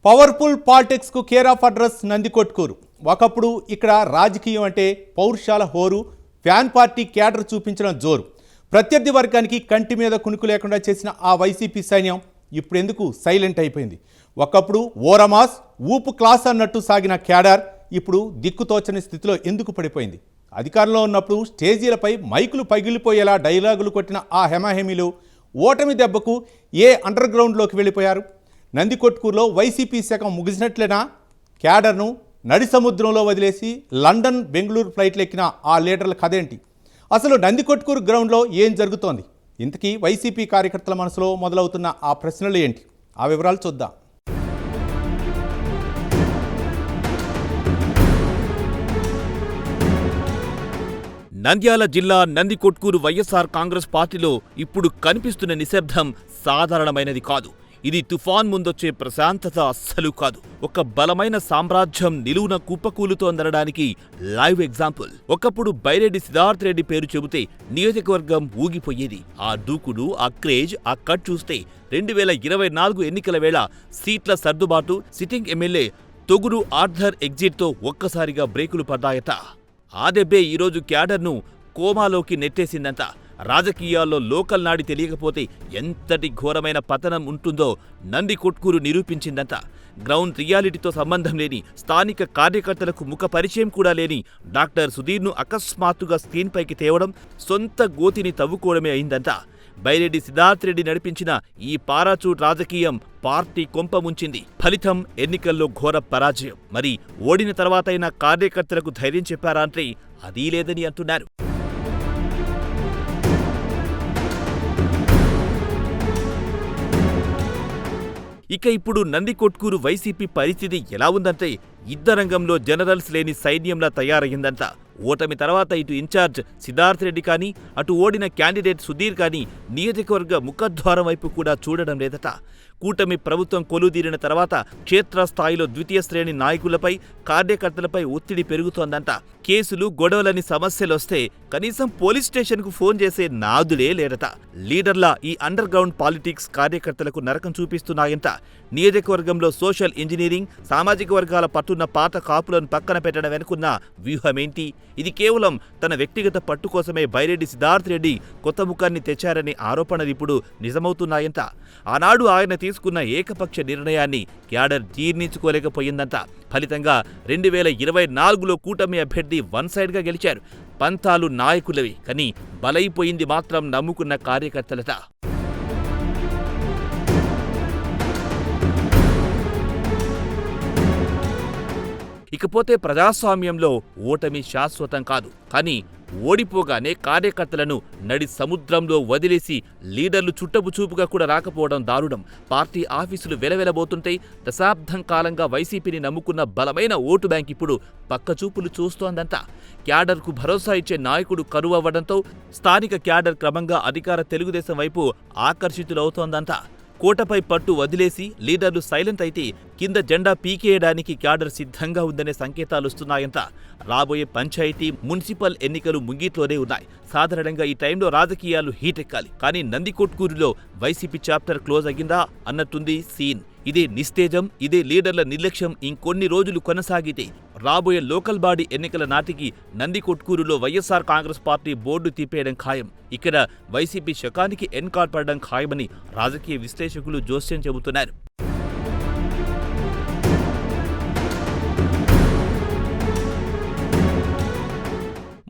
Powerful పాలిటిక్స్కు care of address Nandikotkur. ఒకప్పుడు ఇక్కడ రాజకీయం అంటే పౌరుషాల హోరు, ఫ్యాన్ పార్టీ క్యాడర్ చూపించడం జోరు. ప్రత్యర్థి వర్గానికి కంటి మీద కునుకు లేకుండా చేసిన ఆ వైసీపీ సైన్యం ఇప్పుడు ఎందుకు సైలెంట్ అయిపోయింది? ఒకప్పుడు ఓరమాస్ ఊపు క్లాస్ అన్నట్టు సాగిన క్యాడర్ ఇప్పుడు దిక్కుతోచని స్థితిలో ఎందుకు పడిపోయింది? అధికారంలో ఉన్నప్పుడు స్టేజీలపై మైకులు పగిలిపోయేలా డైలాగులు కొట్టిన ఆ హెమాహెమీలు ఓటమి దెబ్బకు ఏ అండర్ గ్రౌండ్లోకి వెళ్ళిపోయారు? నందికొట్కూరులో వైసీపీ శకం ముగిసినట్లేనా? క్యాడర్ను నడి సముద్రంలో వదిలేసి లండన్, బెంగళూరు ఫ్లైట్లు ఎక్కిన ఆ లీడర్ల కథేంటి? అసలు నందికొట్కూరు గ్రౌండ్లో ఏం జరుగుతోంది? ఇంతకీ వైసీపీ కార్యకర్తల మనసులో మొదలవుతున్న ఆ ప్రశ్నలు ఏంటి? ఆ వివరాలు చూద్దాం. నంద్యాల జిల్లా నందికొట్కూరు వైఎస్ఆర్ కాంగ్రెస్ పార్టీలో ఇప్పుడు కనిపిస్తున్న నిశ్శబ్దం సాధారణమైనది కాదు. ఇది తుఫాన్ ముందొచ్చే ప్రశాంతత అస్సలు కాదు. ఒక బలమైన సామ్రాజ్యం నిలువున కుప్పకూలుతోందనడానికి లైవ్ ఎగ్జాంపుల్. ఒకప్పుడు బైరెడ్డి సిద్ధార్థ్ రెడ్డి పేరు చెబితే నియోజకవర్గం ఊగిపోయేది. ఆ దూకుడు, ఆ క్రేజ్, ఆ కట్ చూస్తే 2024 ఎన్నికల వేళ సీట్ల సర్దుబాటు, సిట్టింగ్ ఎమ్మెల్యే తొగురు ఆర్థర్ ఎగ్జిట్తో ఒక్కసారిగా బ్రేకులు పడ్డాయట. ఆ దెబ్బే ఈరోజు క్యాడర్ను కోమాలోకి నెట్టేసిందంట. రాజకీయాల్లో లోకల్ నాడి తెలియకపోతే ఎంతటి ఘోరమైన పతనం ఉంటుందో నందికొట్కూరు నిరూపించిందంట. గ్రౌండ్ రియాలిటీతో సంబంధం లేని, స్థానిక కార్యకర్తలకు ముఖ పరిచయం కూడా లేని డాక్టర్ సుధీర్ను అకస్మాత్తుగా స్క్రీన్పైకి తేవడం సొంత గోతిని తవ్వుకోవడమే అయిందంట. బైరెడ్డి సిద్ధార్థ్ రెడ్డి నడిపించిన ఈ పారాచూట్ రాజకీయం పార్టీ కొంపముంచింది. ఫలితం ఎన్నికల్లో ఘోర పరాజయం. మరి ఓడిన తర్వాతైనా కార్యకర్తలకు ధైర్యం చెప్పారా అంటే అదీ లేదని అంటున్నారు. ఇక ఇప్పుడు నందికొట్కూరు వైసీపీ పరిస్థితి ఎలా ఉందంటే యుద్ధరంగంలో జనరల్స్ లేని సైన్యంలా తయారయ్యిందంట. ఓటమి తర్వాత ఇటు ఇన్ఛార్జ్ సిద్ధార్థ్ రెడ్డి కానీ, అటు ఓడిన క్యాండిడేట్ సుధీర్ కానీ నియోజకవర్గ ముఖద్వారం వైపు కూడా చూడడం లేదట. కూటమి ప్రభుత్వం కొలుదీరిన తర్వాత క్షేత్రస్థాయిలో ద్వితీయ శ్రేణి నాయకులపై, కార్యకర్తలపై ఒత్తిడి పెరుగుతోందంట. కేసులు, గొడవలని సమస్యలొస్తే కనీసం పోలీస్ స్టేషన్కు ఫోన్ చేసే నాదులే లేడట. లీడర్ల ఈ అండర్ గ్రౌండ్ పాలిటిక్స్ కార్యకర్తలకు నరకం చూపిస్తున్నాయంట. నియోజకవర్గంలో సోషల్ ఇంజనీరింగ్, సామాజిక వర్గాల పట్టున్న పాత కాపులను పక్కన పెట్టడం వెనుకున్న వ్యూహమేంటి? ఇది కేవలం తన వ్యక్తిగత పట్టు కోసమే బైరెడ్డి సిద్ధార్థ్ రెడ్డి కొత్త ముఖాన్ని తెచ్చారనే ఆరోపణలు ఇప్పుడు నిజమవుతున్నాయంట. ఆనాడు ఆయన తీసుకున్న ఏకపక్ష నిర్ణయాన్ని క్యాడర్ జీర్ణించుకోలేకపోయిందంట. ఫలితంగా 2024లో కూటమి అభ్యర్థి వన్ సైడ్గా గెలిచారు. పంతాలు నాయకులవి, కానీ బలైపోయింది మాత్రం నమ్ముకున్న కార్యకర్తలట. ఇకపోతే ప్రజాస్వామ్యంలో ఓటమి శాశ్వతం కాదు. కానీ ఓడిపోగానే కార్యకర్తలను నడి సముద్రంలో వదిలేసి లీడర్లు చుట్టపు చూపుగా కూడా రాకపోవడం దారుణం. పార్టీ ఆఫీసులు వెలవెలబోతుంటే దశాబ్దం కాలంగా వైసీపీని నమ్ముకున్న బలమైన ఓటు బ్యాంక్ ఇప్పుడు పక్కచూపులు చూస్తోందంట. క్యాడర్కు భరోసా ఇచ్చే నాయకుడు కరువవ్వడంతో స్థానిక క్యాడర్ క్రమంగా అధికార తెలుగుదేశం వైపు ఆకర్షితులవుతోందంట. కోటపై పట్టు వదిలేసి లీడర్లు సైలెంట్ అయితే కింద జెండా పీకేయడానికి క్యాడర్ సిద్ధంగా ఉందనే సంకేతాలొస్తున్నాయంట. రాబోయే పంచాయతీ, మున్సిపల్ ఎన్నికలు ముంగిట్లోనే ఉన్నాయి. సాధారణంగా ఈ టైంలో రాజకీయాలు హీటెక్కాలి. కానీ నందికొట్కూరులో వైసీపీ చాప్టర్ క్లోజ్ అయ్యిందా అన్నట్టుంది సీన్. ఇదే నిస్తేజం, ఇదే లీడర్ల నిర్లక్ష్యం ఇంకొన్ని రోజులు కొనసాగితే రాబోయే లోకల్ బాడీ ఎన్నికల నాటికి నందికొట్కూరులో వైఎస్ఆర్ కాంగ్రెస్ పార్టీ బోర్డు తిప్పేయడం ఖాయం. ఇక్కడ వైసీపీ శకానికి ఎన్కార్ పడడం ఖాయమని రాజకీయ విశ్లేషకులు జోస్యం చెబుతున్నారు.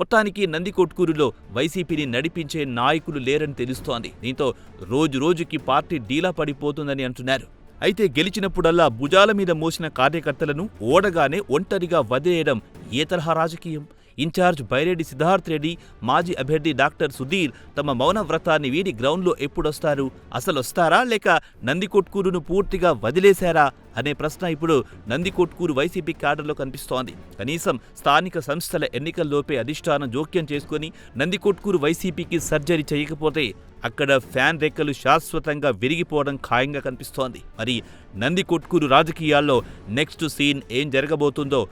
మొత్తానికి నందికొట్కూరులో వైసీపీని నడిపించే నాయకులు లేరని తెలుస్తోంది. దీంతో రోజురోజుకి పార్టీ డీలా పడిపోతుందని అంటున్నారు. అయితే గెలిచినప్పుడల్లా భుజాల మీద మోసిన కార్యకర్తలను ఓడగానే ఒంటరిగా వదిలేయడం ఏ తరహా రాజకీయం? ఇన్ఛార్జ్ బైరెడ్డి సిద్ధార్థ్ రెడ్డి, మాజీ అభ్యర్థి డాక్టర్ సుధీర్ తమ మౌన వ్రతాన్ని వీడి గ్రౌండ్లో ఎప్పుడొస్తారు? అసలొస్తారా, లేక నందికొట్కూరును పూర్తిగా వదిలేశారా అనే ప్రశ్న ఇప్పుడు నందికొట్కూరు వైసీపీ క్యాడర్లో కనిపిస్తోంది. కనీసం స్థానిక సంస్థల ఎన్నికల్లోపే అధిష్టానం జోక్యం చేసుకుని నందికొట్కూరు వైసీపీకి సర్జరీ చేయకపోతే అక్కడ ఫ్యాన్ రెక్కలు శాశ్వతంగా విరిగిపోవడం ఖాయంగా కనిపిస్తోంది. మరి నందికొట్కూరు రాజకీయాల్లో నెక్స్ట్ సీన్ ఏం జరగబోతుందో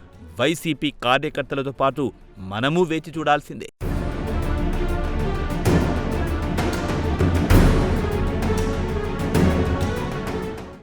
వైసీపీ కార్యకర్తలతో పాటు మనము వేచి చూడాల్సిందే.